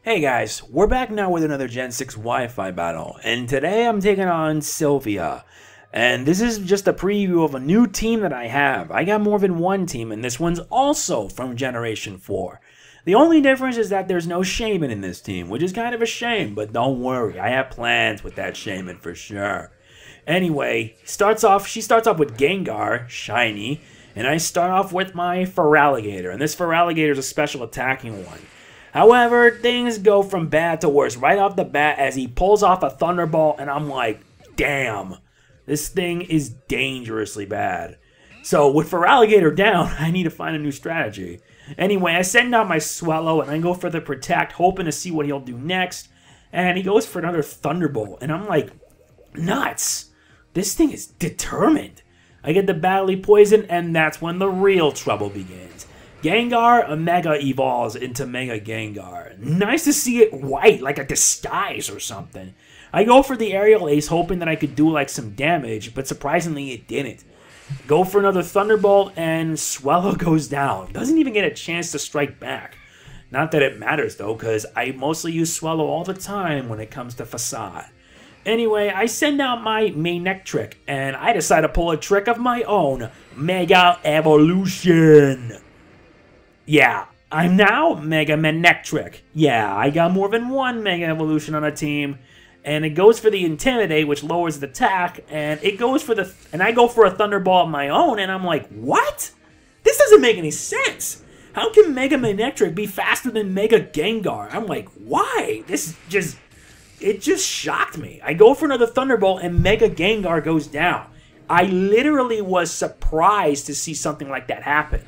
Hey guys, we're back now with another Gen 6 Wi-Fi battle, and today I'm taking on Sylvia. And this is just a preview of a new team that I have. I got more than one team, and this one's also from Generation 4. The only difference is that there's no Shaman in this team, which is kind of a shame, but don't worry, I have plans with that Shaman for sure. Anyway, she starts off with Gengar, shiny, and I start off with my Feraligatr, and this Feraligatr is a special attacking one. However, things go from bad to worse right off the bat as he pulls off a Thunderbolt, and I'm like, damn, this thing is dangerously bad. So with Feraligatr down, I need to find a new strategy. Anyway, I send out my Swellow, and I go for the Protect, hoping to see what he'll do next. And he goes for another Thunderbolt, and I'm like, nuts. This thing is determined. I get the Battle Poison, and that's when the real trouble begins. Gengar Mega evolves into Mega Gengar. Nice to see it white, like a disguise or something. I go for the Aerial Ace, hoping that I could do like some damage, but surprisingly it didn't. Go for another Thunderbolt, and Swellow goes down. Doesn't even get a chance to strike back. Not that it matters though, because I mostly use Swellow all the time when it comes to Facade. Anyway, I send out my Manectric, and I decide to pull a trick of my own. Mega Evolution! Yeah, I'm now Mega Manectric. Yeah, I got more than one Mega Evolution on a team. And it goes for the Intimidate, which lowers the attack. And it goes for the... And I go for a Thunderbolt of my own, and I'm like, what? This doesn't make any sense. How can Mega Manectric be faster than Mega Gengar? I'm like, why? It just shocked me. I go for another Thunderbolt, and Mega Gengar goes down. I literally was surprised to see something like that happen.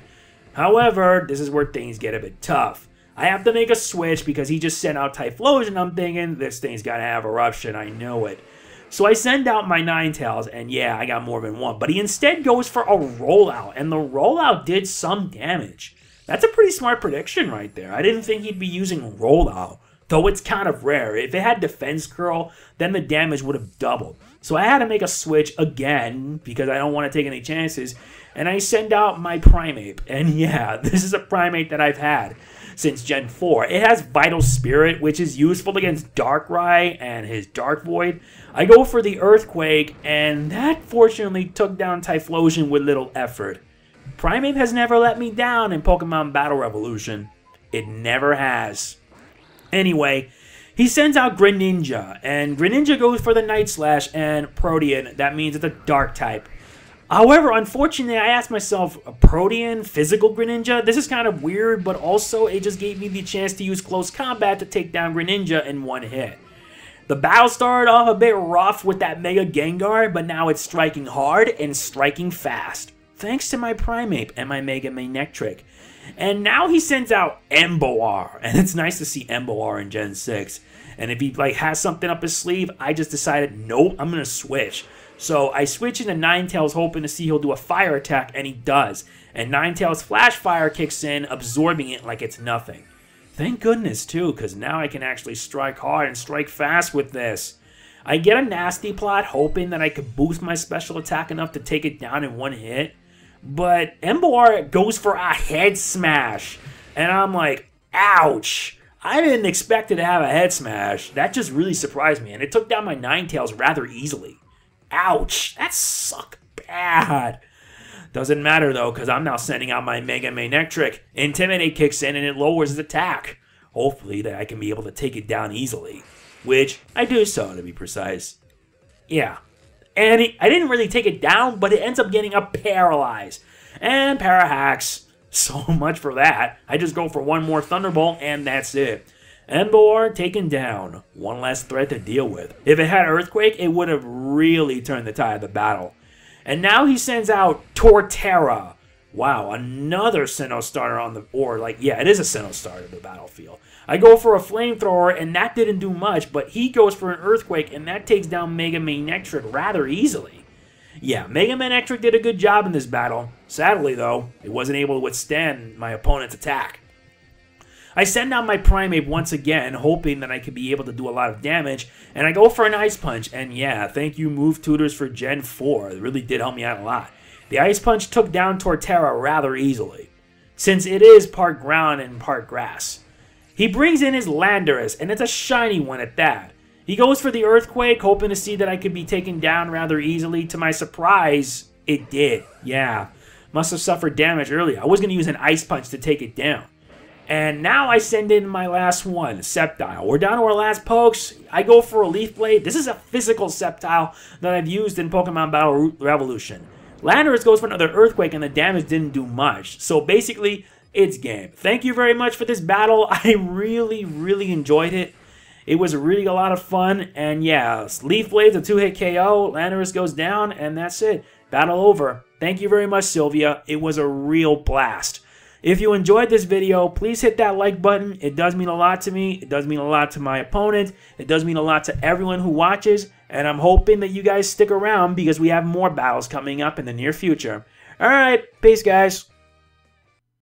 However, this is where things get a bit tough. I have to make a switch because he just sent out Typhlosion. I'm thinking, this thing's got to have Eruption. I know it. So I send out my Ninetales, and yeah, I got more than one. But he instead goes for a Rollout, and the Rollout did some damage. That's a pretty smart prediction right there. I didn't think he'd be using Rollout, though it's kind of rare. If it had Defense Curl, then the damage would have doubled. So I had to make a switch again because I don't want to take any chances. And I send out my Primeape. And yeah, this is a Primeape that I've had since Gen 4. It has Vital Spirit, which is useful against Darkrai and his Dark Void. I go for the Earthquake, and that fortunately took down Typhlosion with little effort. Primeape has never let me down in Pokemon Battle Revolution. It never has. Anyway, he sends out Greninja, and Greninja goes for the Night Slash and Protean. That means it's a Dark type. However, unfortunately, I asked myself, a Protean, physical Greninja? This is kind of weird, but also it just gave me the chance to use close combat to take down Greninja in one hit. The battle started off a bit rough with that Mega Gengar, but now it's striking hard and striking fast, thanks to my Primeape and my Mega Manectric. And now he sends out Emboar, and it's nice to see Emboar in Gen 6. And if he has something up his sleeve, I just decided, nope, I'm going to switch. So I switch into Ninetales hoping to see he'll do a fire attack, and he does. And Ninetales Flash Fire kicks in, absorbing it like it's nothing. Thank goodness, too, because now I can actually strike hard and strike fast with this. I get a Nasty Plot hoping that I could boost my special attack enough to take it down in one hit. But Emboar goes for a Head Smash. And I'm like, ouch. I didn't expect it to have a Head Smash. That just really surprised me, and it took down my Ninetales rather easily. Ouch, that sucked bad. Doesn't matter though, because I'm now sending out my Mega Manectric. Intimidate kicks in and it lowers his attack. Hopefully that I can be able to take it down easily. Which, I do so to be precise. Yeah. And I didn't really take it down, but it ends up getting a Paralyze. And Parahacks. So much for that. I just go for one more Thunderbolt and that's it. Emboar taken down. One less threat to deal with. If it had Earthquake, it would have really turned the tide of the battle. And now he sends out Torterra. Wow, another Sinnoh starter on the... yeah, it is a Sinnoh starter in the battlefield. I go for a Flamethrower, and that didn't do much, but he goes for an Earthquake, and that takes down Mega Manectric rather easily. Yeah, Mega Manectric did a good job in this battle. Sadly, though, it wasn't able to withstand my opponent's attack. I send out my Primeape once again, hoping that I could be able to do a lot of damage, and I go for an Ice Punch, and yeah, thank you Move Tutors for Gen 4, it really did help me out a lot. The Ice Punch took down Torterra rather easily, since it is part ground and part grass. He brings in his Landorus, and it's a shiny one at that. He goes for the Earthquake, hoping to see that I could be taken down rather easily. To my surprise, it did. Yeah, must have suffered damage earlier. I was going to use an Ice Punch to take it down. And now I send in my last one, Sceptile. We're down to our last pokes. I go for a Leaf Blade. This is a physical Sceptile that I've used in Pokemon Battle Revolution. Landorus goes for another Earthquake, and the damage didn't do much. So basically, it's game. Thank you very much for this battle. I really, really enjoyed it. It was really a lot of fun. And yeah, Leaf Blade's a 2-hit KO. Landorus goes down, and that's it. Battle over. Thank you very much, Sylvia. It was a real blast. If you enjoyed this video, please hit that like button. It does mean a lot to me. It does mean a lot to my opponent. It does mean a lot to everyone who watches. And I'm hoping that you guys stick around because we have more battles coming up in the near future. Alright, peace guys.